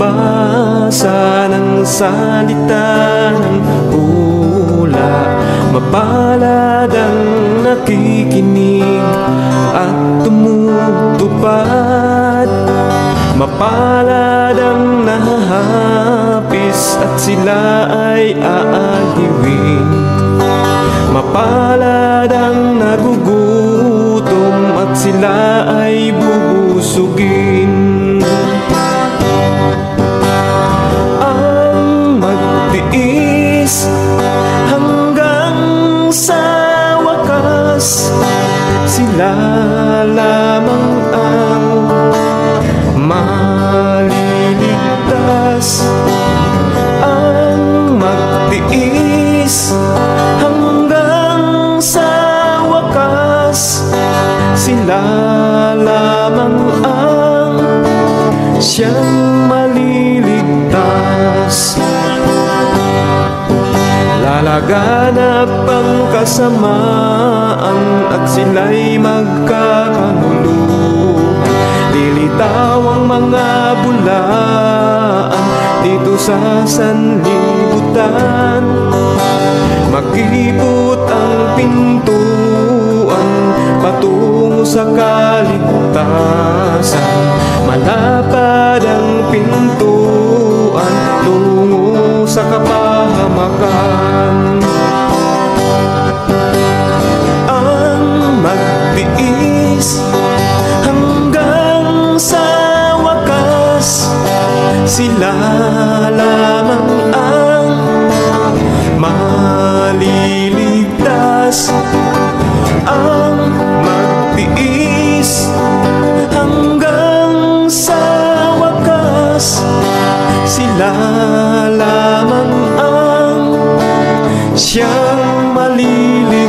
magbasa ng salita ng hula. Mapalad ang nakikinig at tumutupad. Mapalad ang nahahapis at sila ay aaliwin. Mapalad ang nagugutom at sila ay bubusugin. Ang magtiis hanggang sa wakas, sila lamang ang maliligtas. Ang magtiis hanggang sa wakas, sila lamang ang siyang maliligtas. Lalaganap ang kasamaan at sila'y magkakanuluhan. Lilitaw ang mga bulaan dito sa sanlibutan. Makipot ang pintuan patungo sa kaligtasan. Malapad ang pintuan tungo sa kapahamakan. Ang magtiis hanggang sa wakas, sila lamang ang maliligtas. Ang magtiis hanggang sa wakas, sila lamang ang siyang maliligtas.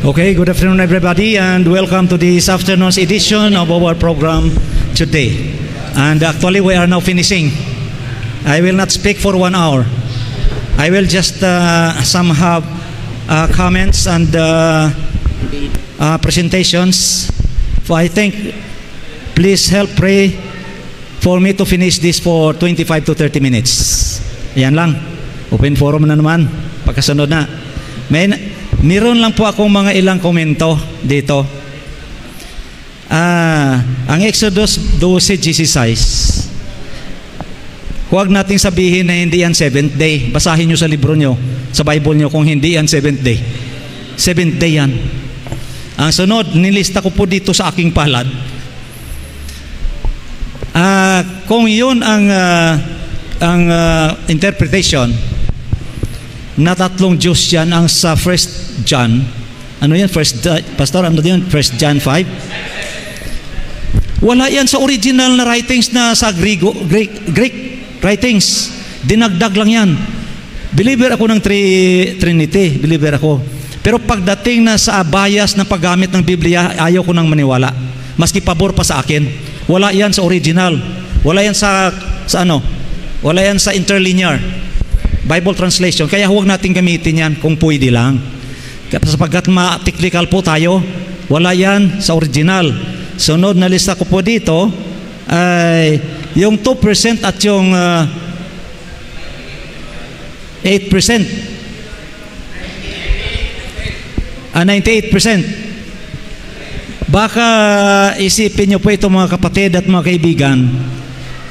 Okay, good afternoon everybody and welcome to this afternoon's edition of our program today. And actually we are now finishing. I will not speak for 1 hour. I will just some have comments and presentations. So I think please help pray for me to finish this for 25 to 30 minutes. Yan lang. Open forum na naman. Pagkasunod na. Meron lang po akong mga ilang komento dito. Ang Exodus 12:16. Huwag nating sabihin na hindi yan 7th day. Basahin nyo sa libro nyo, sa Bible nyo kung hindi yan 7th day. 7th day yan. Ang sunod, nilista ko po dito sa aking palad. Kung yun ang interpretation na tatlong Diyos yan ang sa 1 John. Ano yan? Pastor, ano yan? 1 John 5? Wala yan sa original na writings na sa Greek writings. Dinagdag lang yan. Believer ako ng Trinity. Believer ako. Pero pagdating na sa bias na paggamit ng Biblia, ayaw ko nang maniwala. Maski pabor pa sa akin. Wala yan sa original. Wala yan sa ano? Wala yan sa interlinear Bible translation. Kaya huwag natin gamitin yan kung pwede lang. Sapagkat ma-technical po tayo, wala yan sa original. Sunod na lista ko po dito ay yung 2% at yung 8%. 98%. Baka isipin nyo po ito mga kapatid at mga kaibigan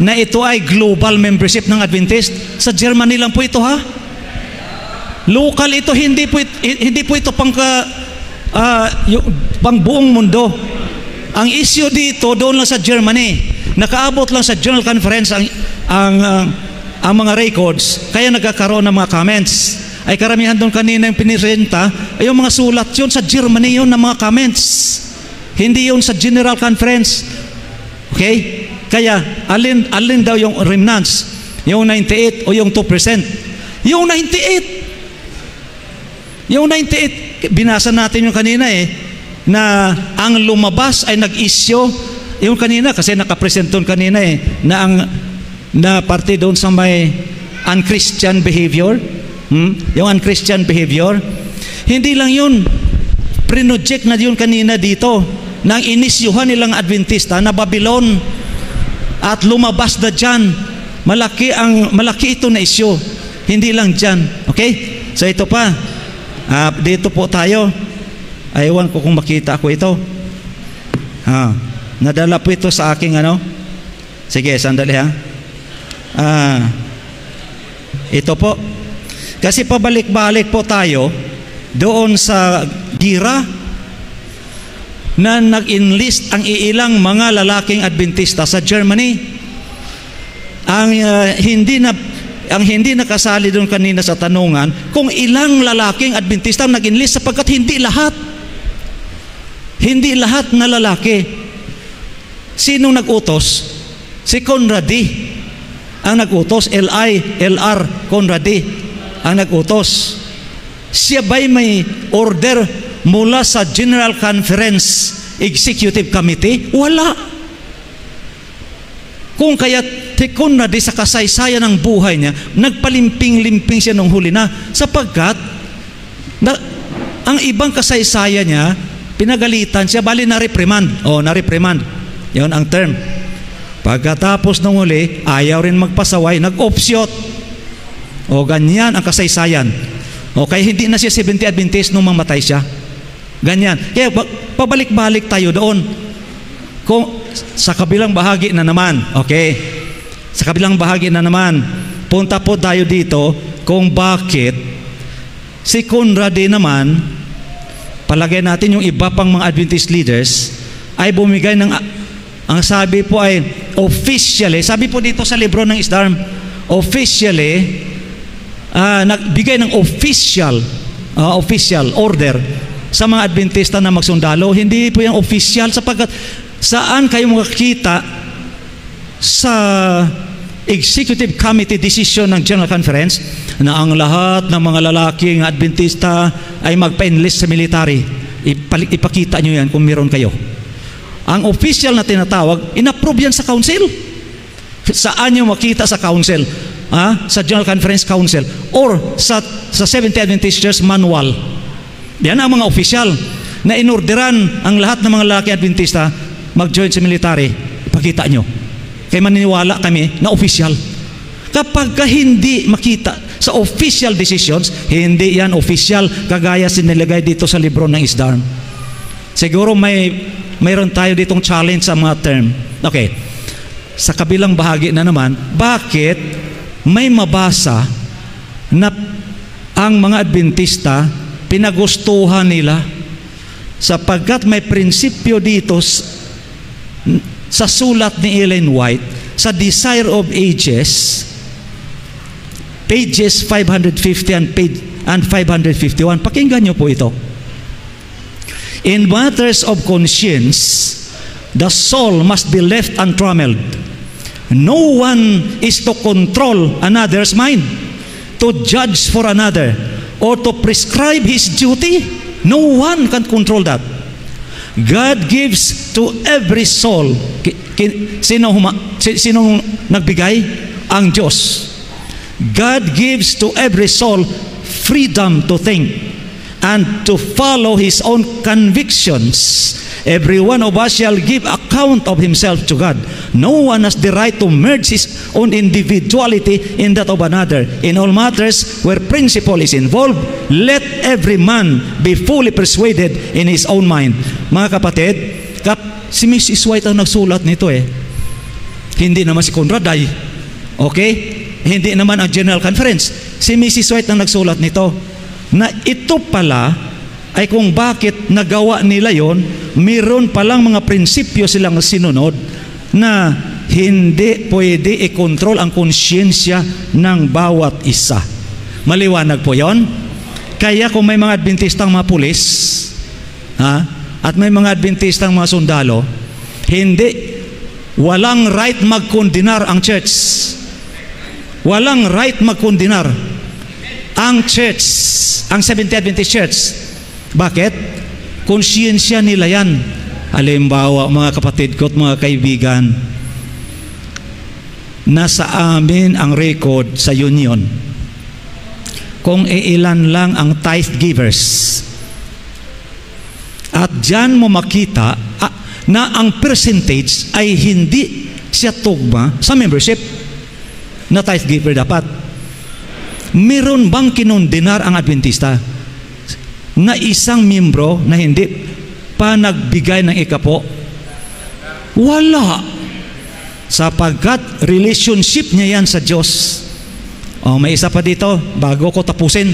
na ito ay global membership ng Adventist. Sa Germany lang po ito, ha? Local ito, hindi po ito pang buong mundo. Ang issue dito doon lang sa Germany. Nakaabot lang sa General Conference ang mga records, kaya nagkakaroon ng mga comments. Ay karamihan doon kanina yung pinirenta, ay yung mga sulat yun sa Germany yun ng mga comments. Hindi yun sa General Conference. Okay? Kaya alin daw yung remnants? Yung 98 o yung 2%? Yung 98. Yung 98, binasa natin yung kanina na ang lumabas ay nag-issue. Yung kanina, kasi nakapresent doon kanina na parte doon sa may unchristian behavior. Yung unchristian behavior. Hindi lang yun. Pre-project na yun kanina dito. Nang inisyuhan nilang Adventista na Babylon. At lumabas na dyan. Malaki ito na issue. Hindi lang dyan. Okay? So ito pa. Dito po tayo. Aywan ko kung makita ko ito. Nadala po ito sa aking ano. Sige, sandali ha. Ito po. Kasi pabalik-balik po tayo doon sa gira na nag-enlist ang iilang mga lalaking Adventista sa Germany. Ang hindi nakasali doon kanina sa tanungan kung ilang lalaking Adventista ang nag-enlist, sapagkat hindi lahat na lalaki. Sinong nag-utos? Si Conradi ang nag-utos. LR Conradi ang nag-utos. Siya ba'y may order mula sa General Conference Executive Committee? Wala. Kung kaya Conradi sa kasaysayan ng buhay niya, nagpalimping-limping siya nung huli na, sapagkat ang ibang kasaysayan niya, pinagalitan siya, bali na-reprimand. Na-reprimand. Yun ang term. Pagkatapos nung huli, ayaw rin magpasaway, nag-opsyot. Ganyan ang kasaysayan. Kaya hindi na siya 70 Adventist nung mamatay siya. Ganyan. Kaya pabalik-balik tayo doon. Kung sa kabilang bahagi na naman, okay? Sa kabilang bahagi na naman, punta po tayo dito kung bakit si Conradi naman, palagay natin yung iba pang mga Adventist leaders, ay bumigay ng, ang sabi po ay officially, sabi po dito sa libro ng Isdarm, officially, nagbigay ng official order sa mga Adventista na magsundalo. Hindi po yung official, sapagkat saan kayo makakita sa Executive Committee decision ng General Conference na ang lahat ng mga lalaking Adventista ay magpa-enlist sa military. Ipakita nyo yan kung meron kayo. Ang official na tinatawag, inapprove yan sa council. Saan nyo makita sa council? Sa General Conference Council or sa Seventh-day Adventist Church Manual. Yan ang mga official na inorderan ang lahat ng mga lalaki Adventista mag-join sa military. Ipakita nyo. Kaya maniniwala kami na official. Kapag hindi makita sa official decisions, hindi yan official kagaya sinilagay dito sa libro ng ISDARM. Siguro mayroon tayo ditong challenge sa mga term. Okay. Sa kabilang bahagi na naman, bakit may mabasa na ang mga Adventista pinagustuhan nila sapagkat may prinsipyo dito sa sulat ni Ellen White sa Desire of Ages, pages 550 and 551. Pakinggan nyo po ito. In matters of conscience, the soul must be left untrammeled. No one is to control another's mind, to judge for another, or to prescribe his duty. No one can control that. God gives to every soul. Sinong nagbigay? Ang Diyos. God gives to every soul freedom to think and to follow his own convictions. Every one of us shall give account of himself to God. No one has the right to merge his own individuality in that of another. In all matters where principle is involved, let every man be fully persuaded in his own mind. Mga kapatid, si Mrs. White ang nagsulat nito Hindi naman si Conrad ay. Okay? Hindi naman ang General Conference. Si Mrs. White ang nagsulat nito. Na ito pala ay kung bakit nagawa nila yon, meron palang mga prinsipyo silang sinunod na hindi pwede i-control ang konsyensya ng bawat isa. Maliwanag po yon. Kaya kung may mga Adventistang mga pulis at may mga Adventistang mga sundalo, walang right magkondinar ang church. Walang right magkondinar ang church, ang Seventh-day Adventist Church. Bakit? Konsyensya nila yan. Halimbawa, mga kapatid ko at mga kaibigan, nasa amin ang record sa union kung ilan lang ang tithe givers. At dyan mo makita na ang percentage ay hindi siya tugma sa membership na tithe giver dapat. Meron bang kinondinar ang Adventista na isang miyembro na hindi pa nagbigay ng ikapo? Wala. Sapagkat relationship niya yan sa Diyos. May isa pa dito, bago ko tapusin.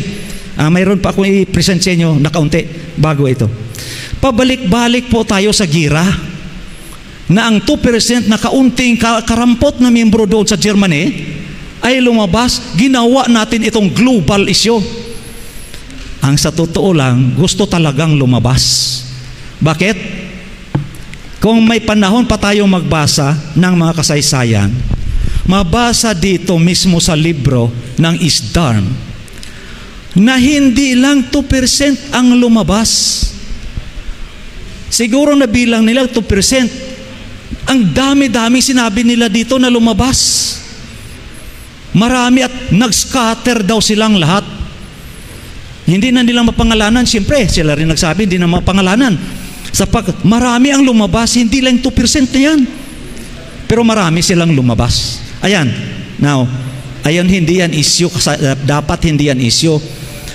Mayroon pa akong i-present sa inyo na kaunti bago ito. Pabalik-balik po tayo sa gira na ang 2% na kaunting karampot na miyembro doon sa Germany ay lumabas, ginawa natin itong global issue. Ang sa totoo lang, gusto talagang lumabas. Bakit? Kung may panahon pa tayo magbasa ng mga kasaysayan, mabasa dito mismo sa libro ng ISDARM na hindi lang 2% ang lumabas. Siguro nabilang nila 2%. Ang dami-dami sinabi nila dito na lumabas. Marami at nag-scatter daw silang lahat. Hindi na nila mapangalanan. Siyempre, sila rin nagsabi, hindi na mapangalanan. Sapagkat marami ang lumabas, hindi lang 2% na yan. Pero marami silang lumabas. Ayan. Now, ayan, hindi yan issue. Dapat hindi yan issue.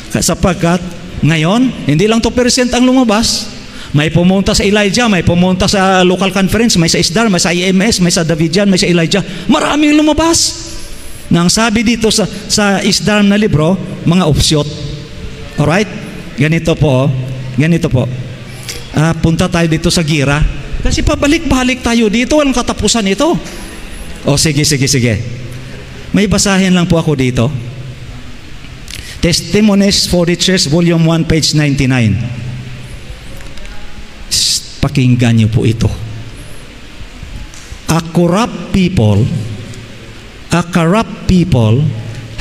Sapagkat ngayon, hindi lang 2% ang lumabas. May pumunta sa Elijah, may pumunta sa local conference, may sa ISDAR, may sa IMS, may sa Davidian, may sa Elijah. Maraming lumabas. Nang sabi dito sa ISDAR na libro, mga opsyot. Alright? Ganito po. Ganito po. Punta tayo dito sa gira. Kasi pabalik-balik tayo dito. Walang katapusan ito. Sige. May basahin lang po ako dito. Testimonies for the Church, Volume 1, page 99. Pakinggan niyo po ito. A corrupt people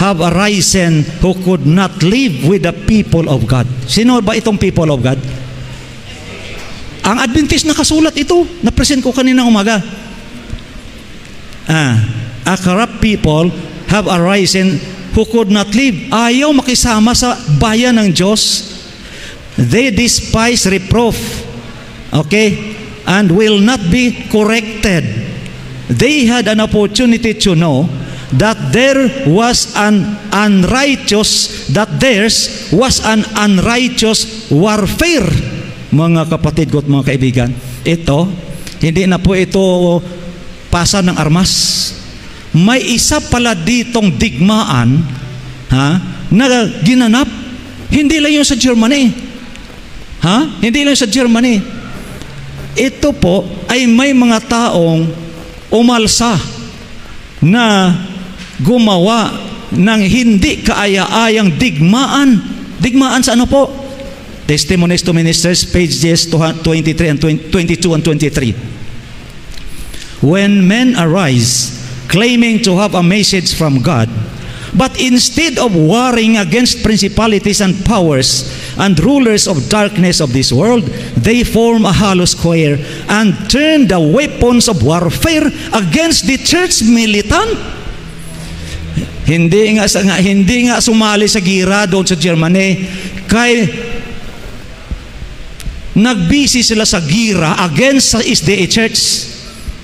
have arisen who could not live with the people of God. Sino ba itong people of God? Ang Adventist nakasulat ito. Na-present ko kaninang umaga. A corrupt people have arisen who could not live. Ayaw makisama sa bayan ng Diyos. They despise reproof. Okay? And will not be corrected. They had an opportunity to know that theirs was an unrighteous warfare. Mga kapatid ko at mga kaibigan, ito, hindi na po ito pasa ng armas. May isa pala ditong digmaan na ginanap. Hindi lang yung sa Germany. Hindi lang sa Germany. Ito po ay may mga taong umalsa na gumawa ng hindi kaaya-ayang digmaan. Digmaan sa ano po? Testimonies to Ministers, pages 23 and 22 and 23. When men arise, claiming to have a message from God, but instead of warring against principalities and powers and rulers of darkness of this world, they form a hollow square and turn the weapons of warfare against the church militant. Hindi nga sumali sa gira doon sa Germany, kay nagbisi sila sa gira against sa SDA Church.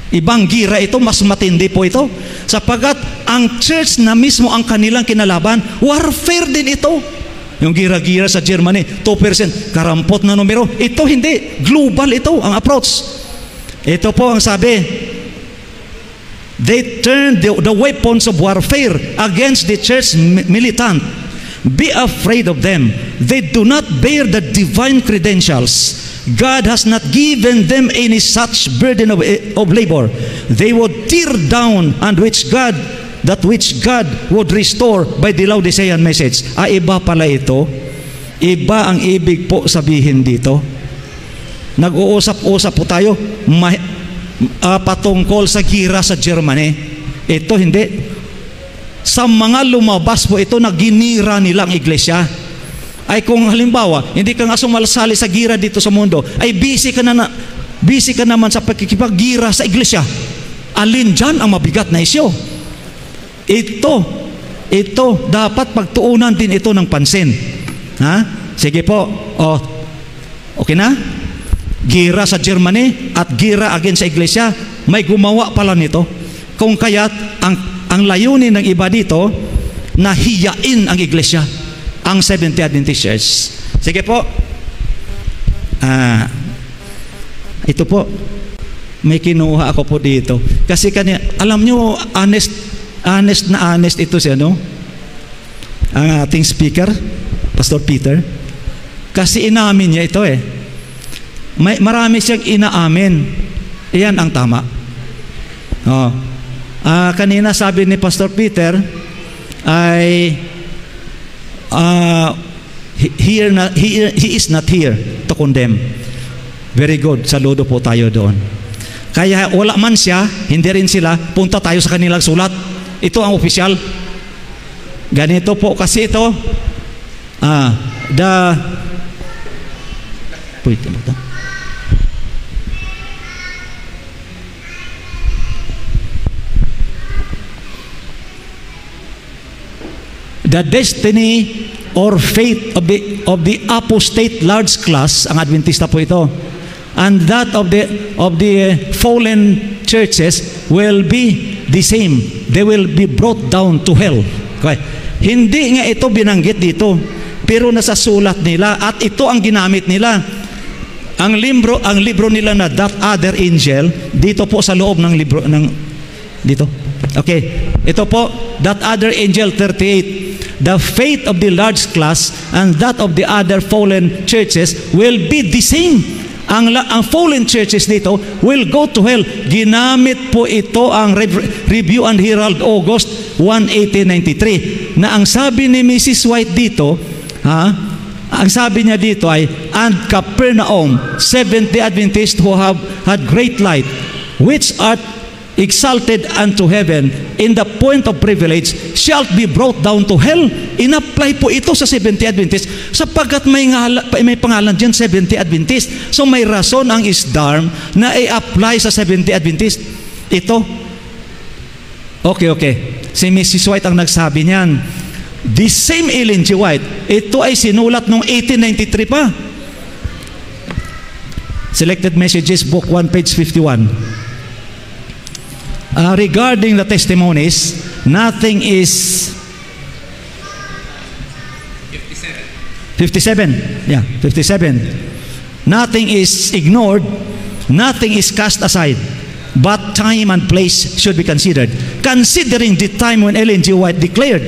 Ibang gira ito, mas matindi po ito, sapagat ang church na mismo ang kanilang kinalaban, warfare din ito. Yung gira-gira sa Germany, 2%, karampot na numero. Ito hindi, global ito ang approach. Ito po ang sabi, they turn the weapons of warfare against the church militant. Be afraid of them. They do not bear the divine credentials. God has not given them any such burden of labor. They would tear down that which God would restore by the Laodicean message. Iba pala ito. Iba ang ibig po sabihin dito. Nag-uusap-usap po tayo patungkol sa gira sa Germany. Ito hindi. Sa mga lumabas po ito na ginira nilang iglesia. Ay kung halimbawa, hindi ka nga sumalsali sa gira dito sa mundo, ay busy ka naman sa pagkikipaggira sa iglesia. Alin dyan ang mabigat na isyo? Ito, dapat pagtuunan din ito ng pansin. Sige po. Okay na? Gira sa Germany at gira against sa iglesia, may gumawa pala nito. Kung kaya't ang layunin ng iba dito, nahiyain ang iglesia, ang Seventh-day Adventist Church. Sige po. Ito po, may kinuha ako po dito. Kasi alam nyo, honest ito siya, no? Ang ating speaker, Pastor Peter. Kasi inamin niya ito marami siyang inaamin. Iyan ang tama. Kanina sabi ni Pastor Peter ay he is not here to condemn. Very good. Saludo po tayo doon. Kaya wala man siya, hindi rin sila, punta tayo sa kanilang sulat. Ito ang opisyal. Ganito po kasi ito. The destiny or fate of the apostate large class, ang Adventista po ito, and that of the fallen churches will be the same. They will be brought down to hell. Okay. Hindi nga ito binanggit dito, pero nasa sulat nila at ito ang ginamit nila. Ang libro nila na That Other Angel, dito po sa loob ng libro dito. Okay. Ito po, That Other Angel 38. The fate of the large class and that of the other fallen churches will be the same. Ang fallen churches dito will go to hell. Ginamit po ito ang Review and Herald August 1, 1893. Na ang sabi ni Mrs. White dito, ang sabi niya dito ay, and Capernaum, Seventh-day Adventists who have had great light, which are exalted unto heaven in the point of privilege, shall be brought down to hell. in-apply po ito sa Seventh-day Adventist sapagkat may pangalan dyan, Seventh-day Adventist. So may rason ang ISDARM na i-apply sa Seventh-day Adventist. Ito. Okay. Si Mrs. White ang nagsabi niyan. The same Ellen G. White, ito ay sinulat noong 1893 pa. Selected Messages, Book 1, page 51. Regarding the testimonies, nothing is 57. Yeah, 57. Nothing is ignored, nothing is cast aside, but time and place should be considered. Considering the time when Ellen G. White declared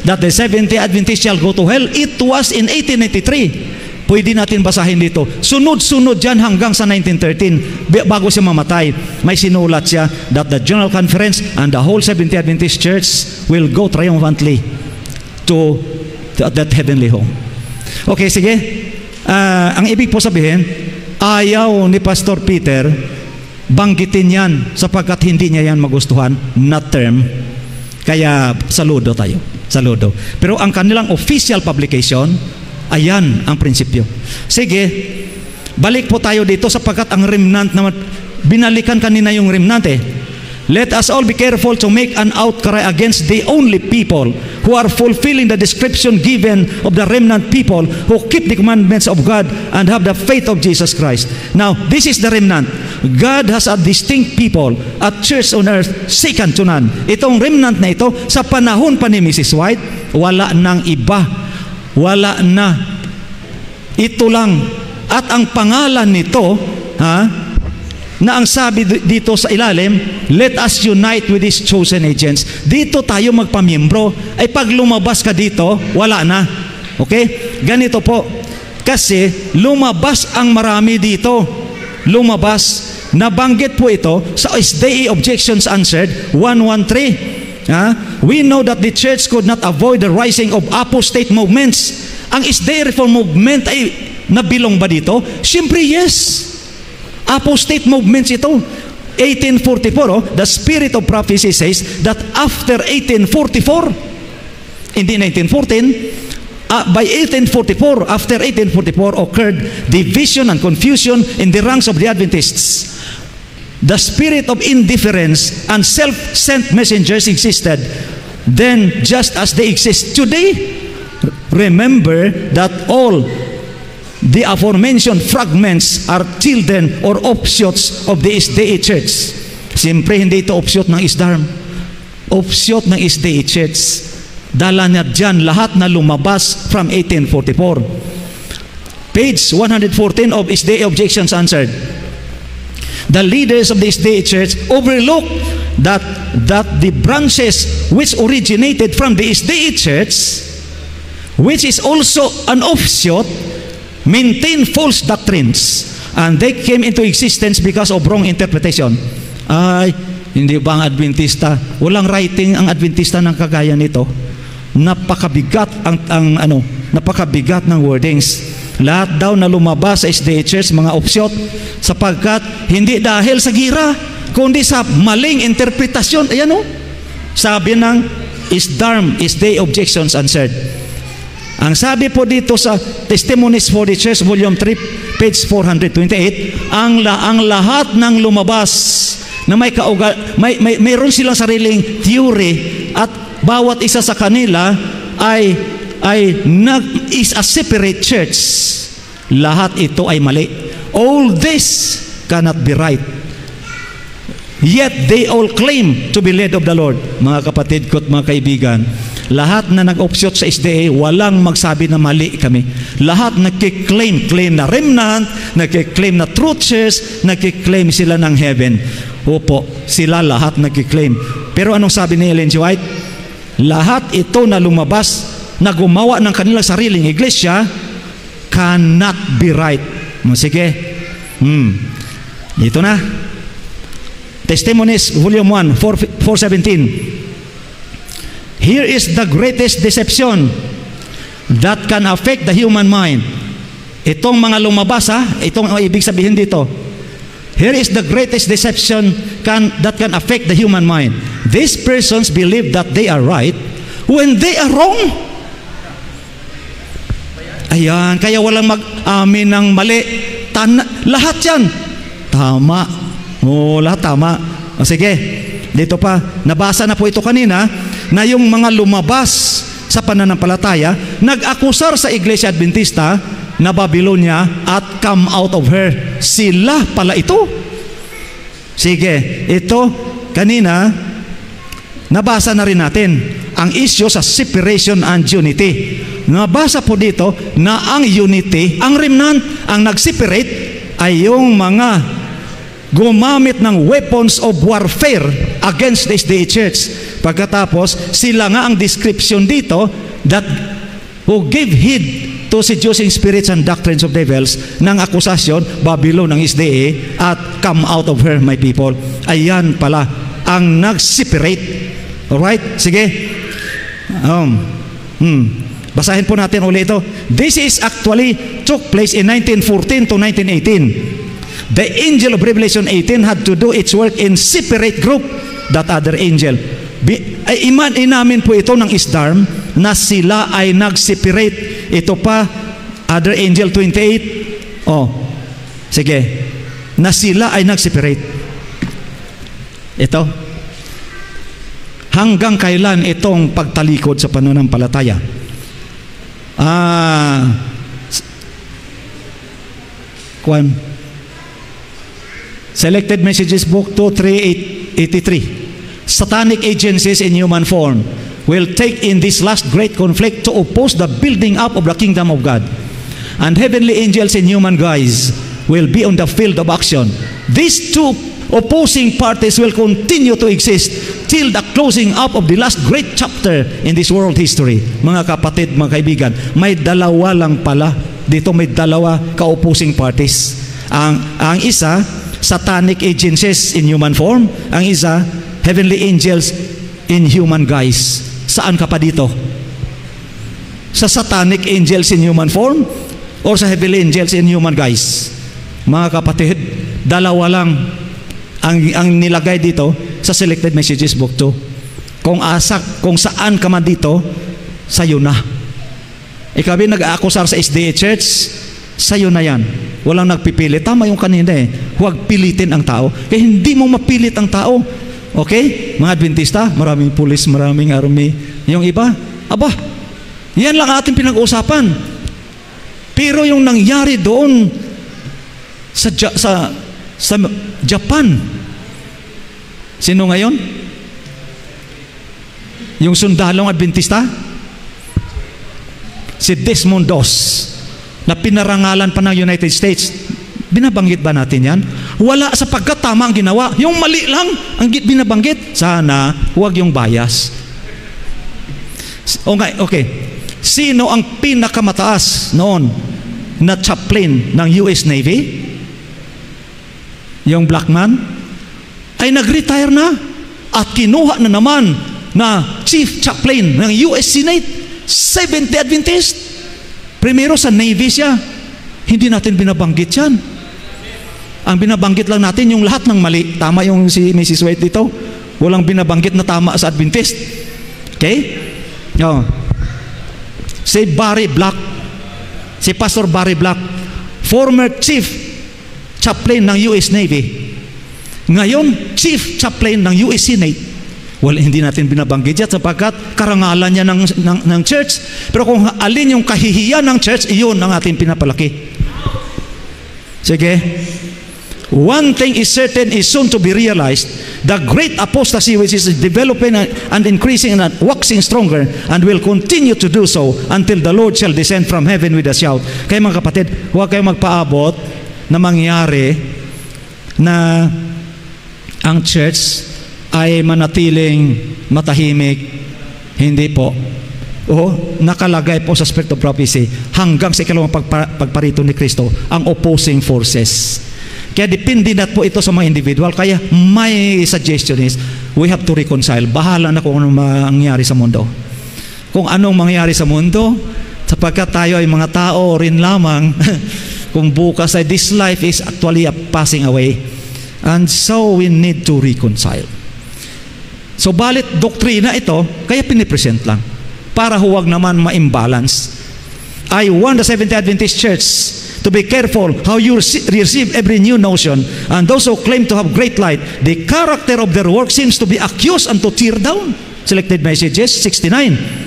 that the Seventh-day Adventist shall go to hell, it was in 1893. Pwede natin basahin dito. Sunod-sunod dyan hanggang sa 1913 bago siya mamatay. May sinulat siya that the General Conference and the whole Seventh-day Adventist Church will go triumphantly to that heavenly home. Okay, sige. Ang ibig po sabihin, ayaw ni Pastor Peter banggitin yan sapagkat hindi niya yan magustuhan na term. Kaya saludo tayo. Saludo. Pero ang kanilang official publication, ayan ang prinsipyo. Sige, balik po tayo dito sapagkat ang remnant naman, binalikan kanina yung remnant eh. Let us all be careful to make an outcry against the only people who are fulfilling the description given of the remnant people who keep the commandments of God and have the faith of Jesus Christ. Now, this is the remnant. God has a distinct people, a church on earth second to none. Itong remnant na ito, sa panahon pa ni Mrs. White, wala nang iba. Wala na. Ito lang. At ang pangalan nito, na ang sabi dito sa ilalim, let us unite with these chosen agents. Dito tayo magpamiyembro. Ay pag lumabas ka dito, wala na. Okay? Ganito po. Kasi lumabas ang marami dito. Lumabas. Nabanggit po ito sa SDA Objections Answered 113. We know that the church could not avoid the rising of apostate movements. Ang SDA Reform Movement ay nabilong ba dito? Siyempre, yes. Apostate movements ito. 1844, the spirit of prophecy says that after 1844, hindi 1914, by 1844, after 1844 occurred division and confusion in the ranks of the Adventists. The spirit of indifference and self-sent messengers existed then just as they exist today. Remember that all the aforementioned fragments are children or offshoots of the SDA Church. Siyempre, hindi ito offshoot ng ISDARM. Offshoot ng SDA Church. Dala niya dyan lahat na lumabas from 1844. Page 114 of SDA Objections Answered. The leaders of the SDA Church overlook that the branches which originated from the SDA Church, which is also an offshoot, maintain false doctrines, and they came into existence because of wrong interpretation. Ay, hindi ba ang Adventista? Walang writing ang Adventista ng kagaya nito. Napakabigat napakabigat ng wordings. Lahat daw na lumabas sa SDA Church, mga offshoot, sapagkat hindi dahil sa gira, kundi sa maling interpretasyon. Ayan o, sabi ng ISDARM, SDA Objections Answered. Ang sabi po dito sa Testimonies for the Church, Volume 3, page 428, ang lahat ng lumabas na mayroon silang sariling theory at bawat isa sa kanila is a separate church. Lahat ito ay mali. All this cannot be right. Yet they all claim to be led of the Lord. Mga kapatid ko at mga kaibigan, lahat na nag-offshoot sa SDA, walang magsabi na mali kami. Lahat claim na remnant, claim na truth church, claim sila ng heaven. Opo, sila lahat claim. Pero anong sabi ni Ellen G. White? Lahat ito na lumabas, na gumawa ng kanilang sariling iglesia, cannot be right. Sige. Ito na. Testimonies, Volume 1, 417. Here is the greatest deception that can affect the human mind. Itong mga lumabas, itong ibig sabihin dito. Here is the greatest deception that can affect the human mind. These persons believe that they are right when they are wrong. Ayan, kaya walang mag-amin ng mali. Lahat yan tama. Lahat tama. Sige, dito pa, nabasa na po ito kanina, na yung mga lumabas sa pananampalataya, nag-akusar sa Iglesia Adventista na Babylonia at come out of her. Sila pala ito. Sige, ito kanina nabasa na rin natin ang issue sa separation and unity. Nabasa po dito na ang unity, ang remnant, ang nag-separate ay yung mga gumamit ng weapons of warfare against the SDA Church. Pagkatapos, sila nga ang description dito that who give heed to seducing spirits and doctrines of devils, ng akusasyon, Babylon ng SDA at come out of her, my people. Ayan pala ang nag-separate. Alright? Sige. Basahin po natin ulit ito. This is actually took place in 1914 to 1918. The angel of Revelation 18 had to do its work in separate group that other angel. Inamin po ito ng Isdarm na sila ay nag-separate. Ito pa, other angel 28. Sige. Na sila ay nag-separate. Ito. Hanggang kailan itong pagtalikod sa pananampalataya? Selected Messages Book 2:383. Satanic agencies in human form will take in this last great conflict to oppose the building up of the kingdom of God. And heavenly angels in human guise will be on the field of action. These two opposing parties will continue to exist till the closing up of the last great chapter in this world history. Mga kapatid, mga kaibigan, may dalawa lang pala. Dito may dalawa ka-opposing parties. Ang isa, satanic agencies in human form. Ang isa, heavenly angels in human guise. Saan ka pa dito? Sa satanic angels in human form or sa heavenly angels in human guise? Mga kapatid, dalawa lang ang nilagay dito sa Selected Messages Book 2. Kung saan ka man dito, sa'yo na. Ikaw nag-aakusar sa SDA Church, sa'yo na yan. Walang nagpipilit. Tama yung kanina huwag pilitin ang tao. Kaya hindi mo mapilit ang tao. Okay? Mga Adventista, maraming pulis, maraming army. Yung iba, yan lang ating pinag-uusapan. Pero yung nangyari doon sa Japan, sino ngayon? Yung sundalong Adventista? Si Desmond Doss, na pinarangalan pa ng United States. Binabanggit ba natin yan? Wala, sapagkat tama ang ginawa. Yung mali lang ang binabanggit. Sana huwag yung bias. Okay. Sino ang pinakamataas noon na chaplain ng US Navy? Yung black man ay nag-retire na at kinuha na naman na chief chaplain ng US Senate, Seventh Day Adventist. Primero sa Navy siya. Hindi natin binabanggit yan. Ang binabanggit lang natin yung lahat ng mali. Tama yung si Mrs. White dito. Walang binabanggit na tama sa Adventist. Okay? Si Barry Black, si Pastor Barry Black, former chief chaplain ng US Navy, ngayon chief chaplain ng US Senate. Hindi natin binabanggit yan sapagkat karangalan niya ng church. Pero kung alin yung kahihiyan ng church, iyon ang ating pinapalaki. Sige. One thing is certain, is soon to be realized: the great apostasy which is developing and increasing and waxing stronger, and will continue to do so until the Lord shall descend from heaven with a shout. Kaya mga kapatid, huwag kayong magpaabot na mangyari na ang church ay manatiling matahimik. Hindi po. Nakalagay po sa Spirit of Prophecy hanggang sa ikalawang pagparito ni Kristo ang opposing forces. Kaya depende na po ito sa mga individual. Kaya my suggestion is we have to reconcile. Bahala na kung anong mangyari sa mundo. Kung anong mangyari sa mundo, sapagkat tayo ay mga tao rin lamang. Kung bukas ay this life is actually a passing away, and so we need to reconcile. So balit doktrina ito, kaya pinipresent lang para huwag naman ma-imbalance. I want the Seventh-day Adventist Church to be careful how you receive every new notion, and those who claim to have great light, the character of their work seems to be accused and to tear down. Selected Messages 69.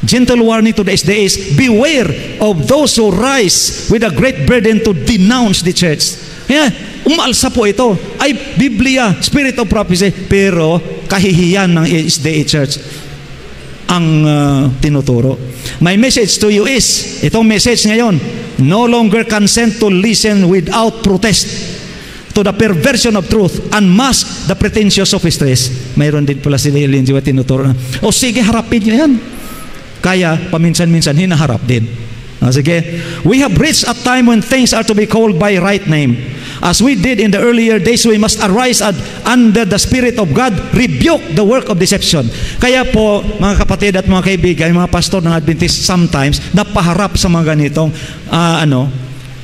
Gentle warning to the SDAs, beware of those who rise with a great burden to denounce the church. Yeah, umaalsa po ito ay Biblia, Spirit of Prophecy, pero kahihiyan ng SDA Church ang tinuturo. My message to you is, itong message ngayon, no longer consent to listen without protest to the perversion of truth and mask the pretentious sophisties. Mayroon din pala sila yung tinuturo na, o sige, harapin nyo yan. Kaya paminsan-minsan hinaharap din. Sige, we have reached a time when things are to be called by right name. As we did in the earlier days, we must arise under the Spirit of God, rebuke the work of deception. Kaya po, mga kapatid at mga kaibigan, mga pastor ng Adventist, sometimes napaharap sa mga ganitong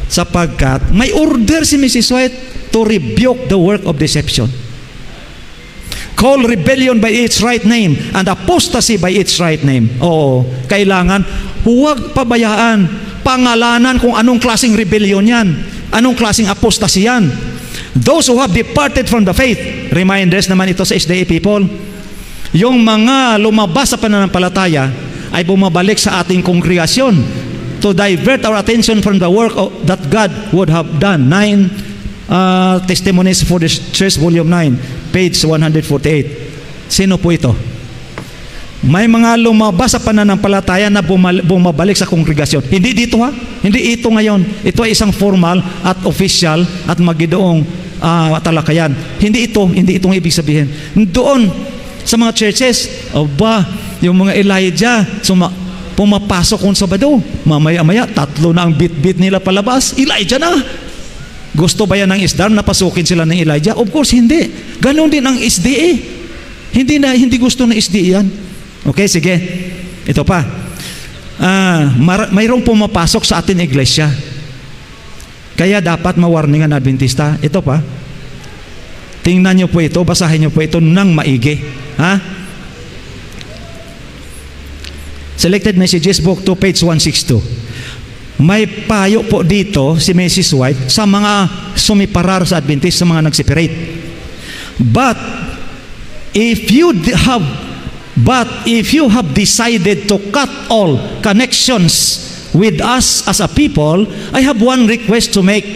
sapagkat may order si Mrs. White to rebuke the work of deception. Call rebellion by its right name and apostasy by its right name. Oo, kailangan huwag pabayaan pangalanan kung anong klaseng rebellion yan, anong klaseng apostasy yan. Those who have departed from the faith, reminders naman ito sa SDA people, yung mga lumabas sa pananampalataya ay bumabalik sa ating kongregasyon to divert our attention from the work that God would have done. 9 Testimonies for the Church, Volume 9, page 148. Sino po ito? May mga lumabas sa pananampalataya na bumabalik sa kongregasyon. Hindi dito ha? Hindi ito ngayon. Ito ay isang formal at official at magidoong talakayan. Hindi itong ibig sabihin. Doon sa mga churches, yung mga Elijah, pumapasok kung Sabado. Mamaya-maya, 3 na ang bit-bit nila palabas. Elijah na! Gusto ba yan ng ISDAR na pasukin sila ng Elijah? Of course, hindi. Ganon din ang SDA. Hindi gusto ng SDA yan. Okay, sige. Ito pa. Mayroong pumapasok sa atin iglesia. Kaya dapat mawarningan Adventista. Ito pa. Tingnan nyo po ito, basahin nyo po ito ng maigi. Ha? Selected Messages, Book 2, page 162. May payo po dito si Mrs. White sa mga sumiparar sa Adventist, sa mga nag-separate. But if you have decided to cut all connections with us as a people, I have one request to make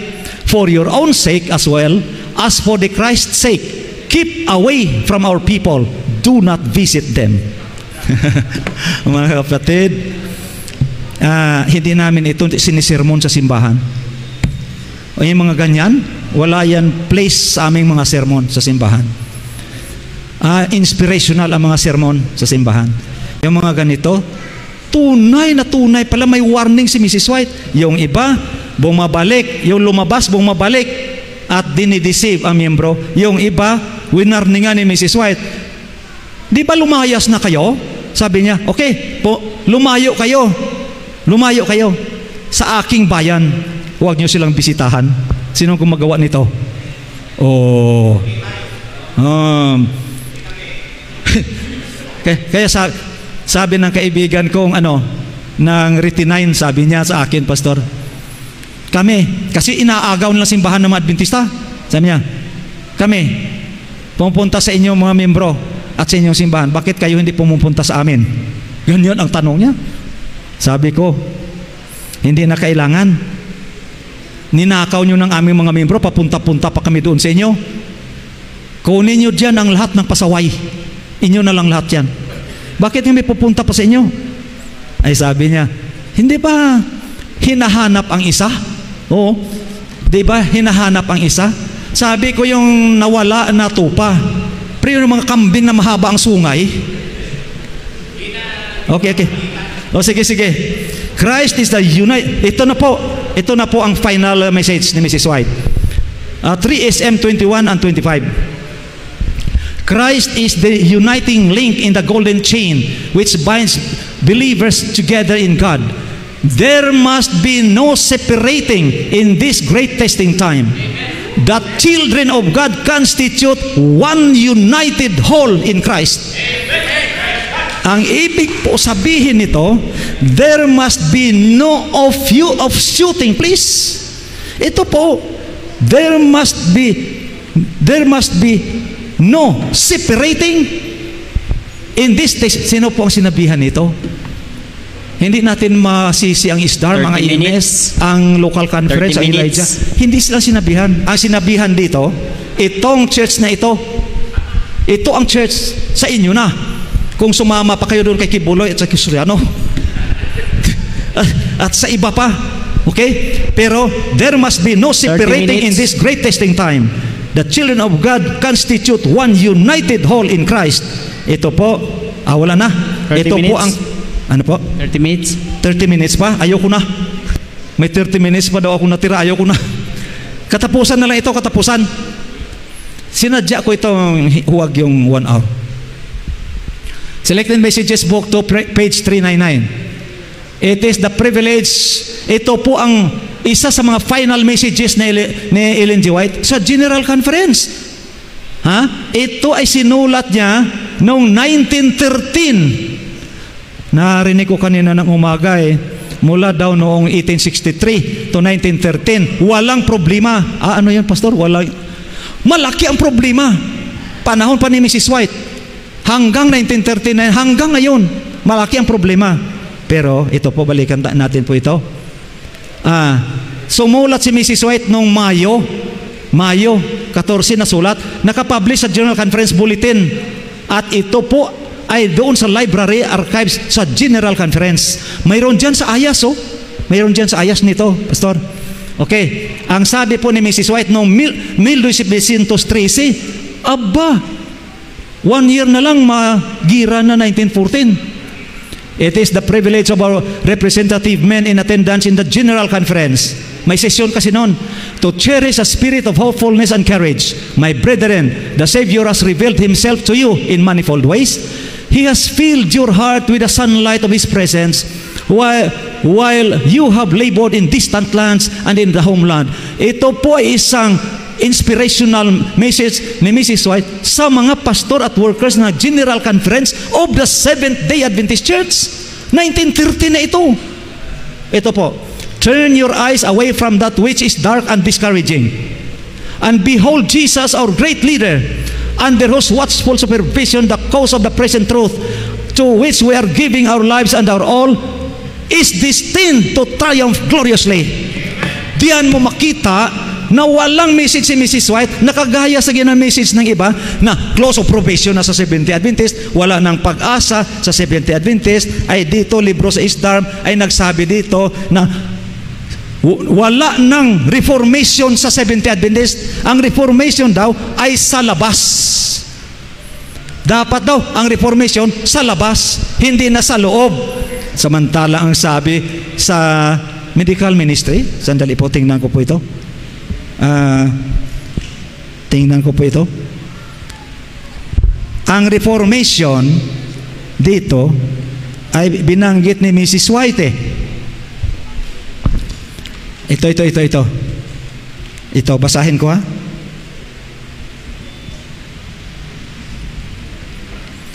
for your own sake as well as for the Christ's sake. Keep away from our people. Do not visit them. Mga kapatid, hindi namin ito sinisermon sa simbahan. O yung mga ganyan, wala yan place sa aming mga sermon sa simbahan. Inspirational ang mga sermon sa simbahan. Yung mga ganito, tunay na tunay pala, may warning si Mrs. White. Yung iba, bumabalik. Yung lumabas, bumabalik at dinideceive ang miyembro. Yung iba, winarningan ni Mrs. White. Di ba lumayas na kayo? Sabi niya, okay, lumayo kayo sa aking bayan. Huwag niyo silang bisitahan. Sino gumagawa nito? Kaya sabi ng kaibigan kong ng Retinine, sabi niya sa akin, Pastor, kami, kasi inaagaw ng simbahan ng mga Adventista, sabi niya, kami pumunta sa inyong mga membro at sa inyong simbahan, bakit kayo hindi pumupunta sa amin? Ganyan ang tanong niya. Sabi ko, hindi na kailangan. Ninakaw nyo ng aming mga membro, papunta-punta pa kami doon sa inyo. Kunin nyo dyan ang lahat ng pasaway. Inyo na lang lahat yan. Bakit kami pupunta pa sa inyo? Ay sabi niya, hindi ba hinahanap ang isa? Oo. Di ba hinahanap ang isa? Sabi ko yung nawala na tupa. Pero yung mga kambing na mahaba ang sungay. Okay. O sige. Christ is the unite. Ito na po ang final message ni Mrs. White. 3 SM 21 and 25. Christ is the uniting link in the golden chain which binds believers together in God. There must be no separating in this great testing time. The children of God constitute one united whole in Christ. Ang ibig po sabihin nito, there must be no of shooting, please. Ito po, there must be no separating in this text. Sino po ang sinabihan nito? Hindi natin masisi ang ISDAR, mga EMS, ang local conference, ang Elijah. Hindi sila sinabihan. Ang sinabihan dito, itong church na ito ang church sa inyo na. Kung sumama pa kayo doon kay Kibuloy at sa Kisuriano. At sa iba pa. Okay? Pero there must be no separating in this great testing time. The children of God constitute one united whole in Christ. Ito po, wala na. Ito minutes. Po ang, ano po? 30 minutes. 30 minutes pa? Ayoko na. May 30 minutes pa daw ako natira. Ayoko na. Katapusan na lang ito, katapusan. Sinadya ko itong huwag yung 1 hour. Selected Messages Book 2, page 399. It is the privilege. Ito po ang isa sa mga final messages ni Ellen G. White sa General Conference. Ito ay sinulat niya noong 1913. Narinig ko kanina ng umaga mula daw noong 1863 to 1913. Walang problema. Ano yan, Pastor? Malaki ang problema. Panahon pa ni Mrs. White. Hanggang 1939, hanggang ngayon, malaki ang problema. Pero ito po, balikan natin po ito. Sumulat si Mrs. White noong Mayo 14 na sulat, nakapublish sa General Conference Bulletin. At ito po ay doon sa library archives sa General Conference. Mayroon dyan sa ayas, mayroon dyan sa ayas nito, Pastor. Okay, ang sabi po ni Mrs. White noong 1913, aba, 1 year na lang magira na 1914. It is the privilege of our representative men in attendance in the General Conference. May sesyon kasi noon. To cherish a spirit of hopefulness and courage. My brethren, the Savior has revealed Himself to you in manifold ways. He has filled your heart with the sunlight of His presence while you have labored in distant lands and in the homeland. Ito po ay isang inspirational message ni Mrs. White sa mga pastor at workers na General Conference of the Seventh-day Adventist Church. 1930 na ito. Ito po, turn your eyes away from that which is dark and discouraging, and behold Jesus, our great leader, under whose watchful supervision the cause of the present truth, to which we are giving our lives and our all, is destined to triumph gloriously. Diyan mo makita na walang message si Mrs. White na kagaya sa ginang message ng iba na close of probation na sa Seventh-day Adventist, wala ng pag-asa sa Seventh-day Adventist. Ay dito, libro sa ISDAR ay nagsabi dito na wala ng reformation sa Seventh-day Adventist. Ang reformation daw ay sa labas. Dapat daw ang reformation sa labas, hindi na sa loob. Samantala ang sabi sa medical ministry, sandali po, tingnan ko po ito. Tingnan ko po ito. Ang reformation dito ay binanggit ni Mrs. White. Ito, basahin ko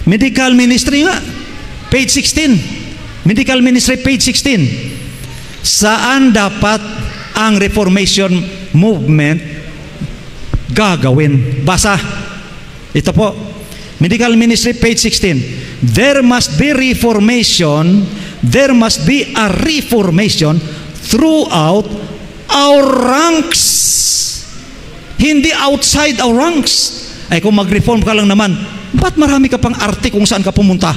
Medical Ministry nga, page 16. Medical Ministry, page 16. Saan dapat ang Reformation movement gagawin? Basa. Ito po, Medical Ministry, page 16. There must be reformation, there must be a reformation throughout our ranks. Hindi outside our ranks. Ay kung mag-reform ka lang naman, ba't marami ka pang arte kung saan ka pumunta?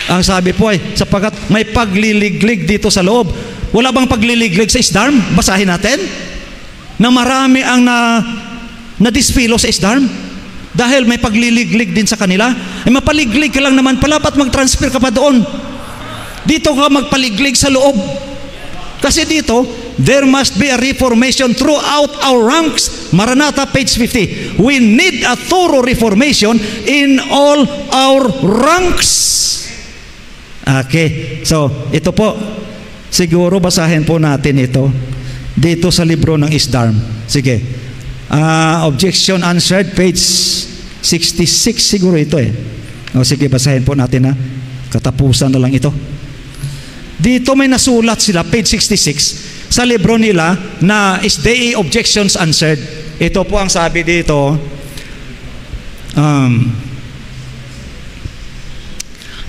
Ang sabi po ay, sapagkat may pagliliglig dito sa loob. Wala bang pagliliglig sa ISDARM? Basahin natin. Na marami ang na-dispilo sa ISDARM. Dahil may pagliliglig din sa kanila. Ay mapaliglig ka lang naman pala, ba't mag-transfer ka pa doon? Dito ka magpaliglig sa loob. Kasi dito, there must be a reformation throughout our ranks. Maranatha, page 50. We need a thorough reformation in all our ranks. Okay. So, ito po. Siguro basahin po natin ito dito sa libro ng ISDARM. Sige. Objection answered, page 66 siguro ito O sige, basahin po natin ha. Katapusan na lang ito. Dito may nasulat sila, page 66, sa libro nila na Is They Objections Answered. Ito po ang sabi dito.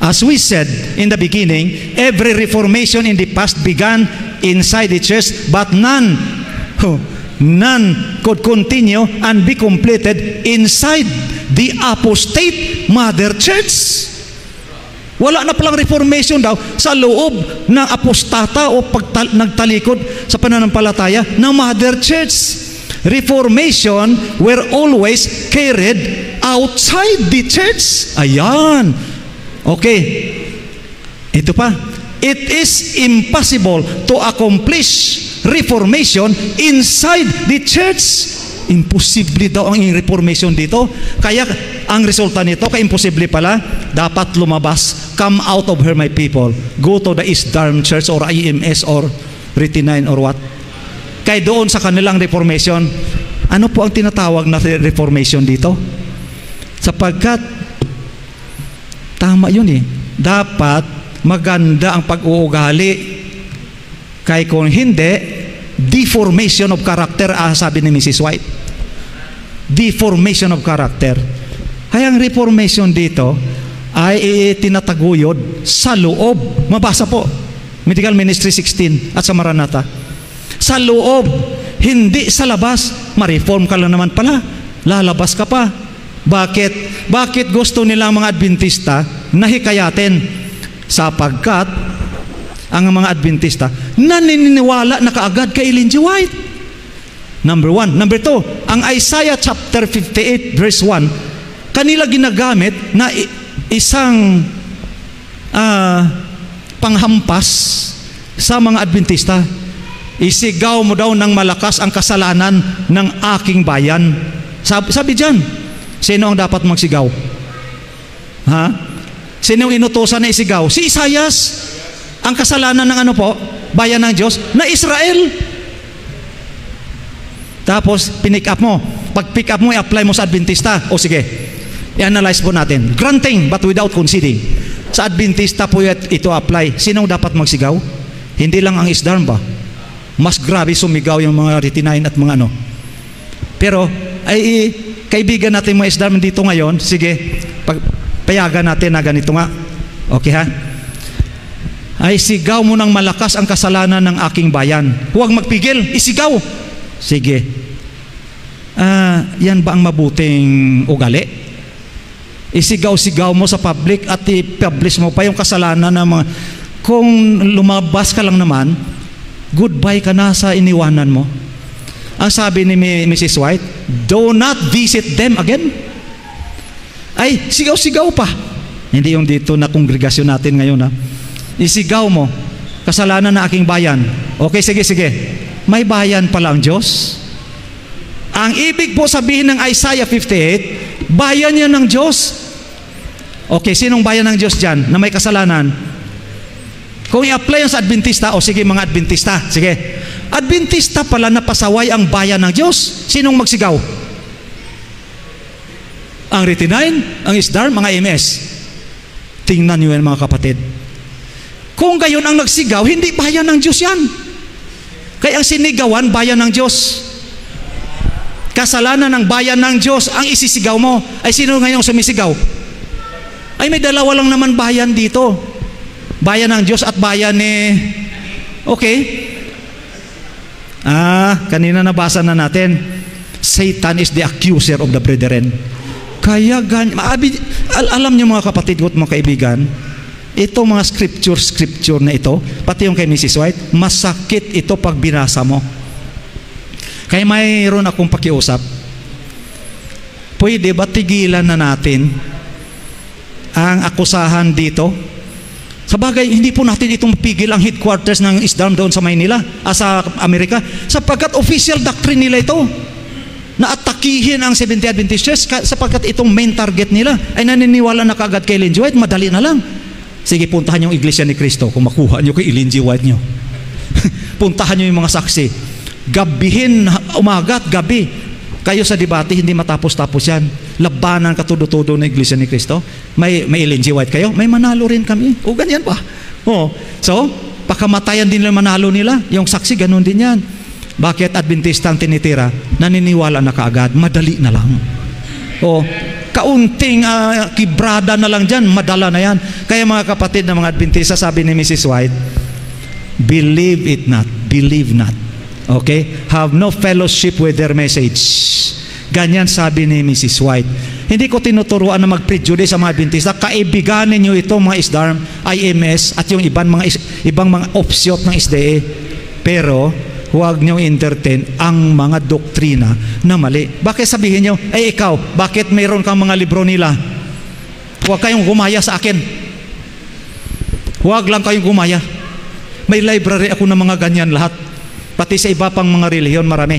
As we said in the beginning, every reformation in the past began inside the church, but none could continue and be completed inside the apostate mother church. Wala na palang reformation daw sa loob ng apostata o nagtalikod sa pananampalataya ng mother church. Reformation were always carried outside the church. Ayan. Okay. Ito pa. It is impossible to accomplish reformation inside the church. Imposible daw ang reformation dito. Kaya ang resulta nito, imposible pala, dapat lumabas. Come out of her, my people. Go to the East Dharm Church or IMS or Retinine or what. Kaya doon sa kanilang reformation, ano po ang tinatawag na reformation dito? Sapagkat, tama yun eh. Dapat maganda ang pag-uugali. Kaya kung hindi, deformation of character, sabi ni Mrs. White. Deformation of character. Kaya ang reformation dito ay tinataguyod sa loob. Mabasa po, Medical Ministry 16 at sa Maranatha. Sa loob, hindi sa labas. Ma-reform ka lang naman pala, lalabas ka pa. Bakit? Bakit gusto nila mga Adventista na hikayatin? Sapagkat ang mga Adventista naniniwala na kaagad kay Ellen G. White. Number 1. Number 2, ang Isaiah chapter 58 verse 1, kanila ginagamit na isang panghampas sa mga Adventista. Isigaw mo daw ng malakas ang kasalanan ng aking bayan. Sabi dyan, sino ang dapat magsigaw? Ha? Sino ang inutosan na isigaw? Si Isaias. Ang kasalanan ng ano po? Bayan ng Diyos na Israel. Tapos, pinick up mo. Pag pick up mo, i-apply mo sa Adventista. O sige, i-analyze po natin. Granting, but without conceding. Sa Adventista po ito apply. Sino dapat magsigaw? Hindi lang ang Isdharm ba? Mas grabe sumigaw yung mga Retinine at mga ano. Pero, ay kaibigan natin mga Isdharm dito ngayon, sige, payagan natin na ganito nga. Okay ha? Ay sigaw mo ng malakas ang kasalanan ng aking bayan. Huwag magpigil, isigaw. Sige. Yan ba ang mabuting ugali? Isigaw-sigaw mo sa public at i-publish mo pa yung kasalanan ng mga... Kung lumabas ka lang naman, goodbye ka na sa iniwanan mo. Ang sabi ni Mrs. White, do not visit them again. Ay, sigaw-sigaw pa. Hindi yung dito na kongregasyon natin ngayon ha. Isigaw mo, kasalanan na aking bayan. Okay, sige. May bayan pala ang Diyos. Ang ibig po sabihin ng Isaiah 58, bayan yan ng Diyos. Okay, sinong bayan ng Diyos dyan na may kasalanan? Kung i-apply yan sa Adventista, o sige mga Adventista, sige. Adventista pala na pasaway ang bayan ng Diyos. Sinong magsigaw? Ang Retinine, ang Isdharm, mga MS. Tingnan nyo yan mga kapatid. Kung gayon ang nagsigaw, hindi bayan ng Diyos yan. Kaya ang sinigawan, bayan ng Diyos. Kasalanan ng bayan ng Diyos ang isisigaw mo. Ay sino ngayong sumisigaw? Ay may dalawa lang naman bayan dito. Bayan ng Diyos at bayan ni... Okay. Kanina nabasa na natin. Satan is the accuser of the brethren. Kaya alam niyo mga kapatid ko at mga kaibigan, ito mga scripture na ito, pati yung kay Mrs. White, masakit ito pag binasa mo. Kaya mayroon akong pakiusap. Pwede ba tigilan na natin ang akusahan dito? Sabagay, hindi po natin itong pigil ang headquarters ng Isdharm doon sa Maynila, sa Amerika, sapagkat official doctrine nila ito, na atakihin ang Seventh-day Adventist Church, sapagkat itong main target nila ay naniniwala na kaagad kay Ellen G. White, madali na lang. Sige, puntahan yung Iglesia ni Cristo kung makuha nyo kay Ellen G. White nyo. Puntahan nyo yung mga saksi. Gabihin, umaga at gabi. Kayo sa debate, hindi matapos-tapos yan. labanan katudo-tudo na Iglesia ni Cristo. May Ellen G. White kayo, may manalo rin kami. O ganyan pa. So, pakamatayan din nila manalo nila. Yung saksi, ganun din yan. Bakit Adventista ang tinitira? Naniniwala na kaagad, madali na lang. Kaunting kibrada na lang dyan, madala na yan. Kaya mga kapatid na mga Adventista, sabi ni Mrs. White, believe it not, believe not. Okay? Have no fellowship with their message. Ganyan sabi ni Mrs. White. Hindi ko tinuturuan na mag-prejudice sa mga Adventista. Kaibiganin nyo ito mga ISDARM, IMS, at yung ibang mga offshoot ng SDA. Pero, huwag nyo entertain ang mga doktrina na mali. Bakit sabihin nyo, ikaw, bakit mayroon kang mga libro nila? Huwag kayong gumaya sa akin. Huwag lang kayong gumaya. May library ako ng mga ganyan lahat. Pati sa iba pang mga relihiyon, marami.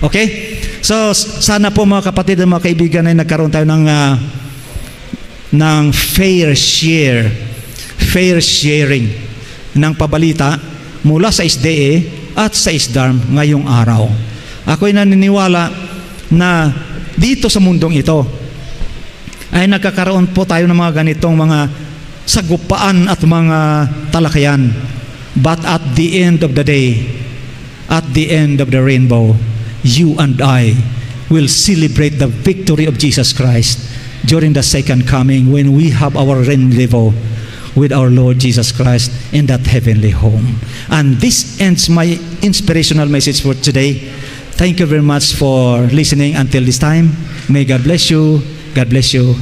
Okay? So, sana po mga kapatid at mga kaibigan ay nagkaroon tayo ng fair sharing ng pabalita mula sa SDA at sa ISDARM ngayong araw. Ako'y naniniwala na dito sa mundong ito ay nagkakaroon po tayo ng mga ganitong mga sagupaan at mga talakayan. But at the end of the day, at the end of the rainbow, you and I will celebrate the victory of Jesus Christ during the second coming when we have our rendezvous with our Lord Jesus Christ in that heavenly home. And this ends my inspirational message for today. Thank you very much for listening until this time. May God bless you. God bless you.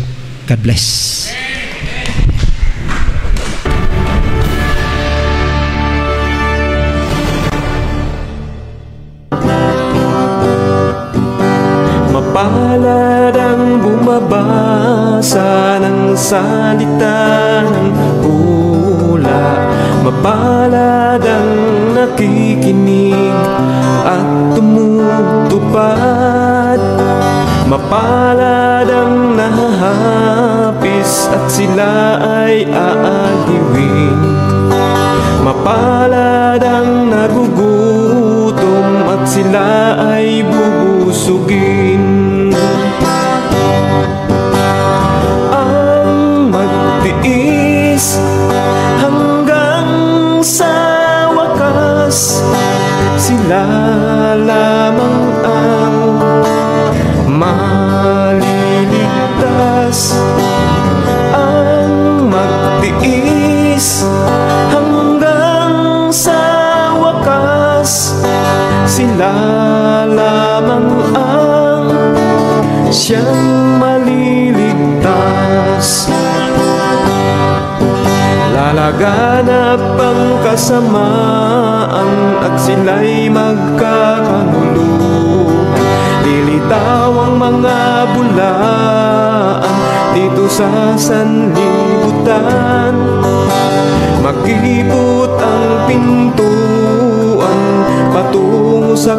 God bless. Mapalad ang bumabasa ng salita ng hula. Mapalad ang nakikinig at tumutupad. Mapalad ang nahahapis at sila ay aaliwin. Mapalad ang nagugutom at sila ay bubusugin. Ang magtiis hanggang sa wakas, sila lamang ang maliligtas. Ang magtiis hanggang sa wakas, sila lamang ang siyang maliligtas. Lalaganap ang kasamaan at sila'y magkakanuluhan. Lilitaw ang mga bulaan dito sa sanlibutan. Makipot ang pintuan patungo sa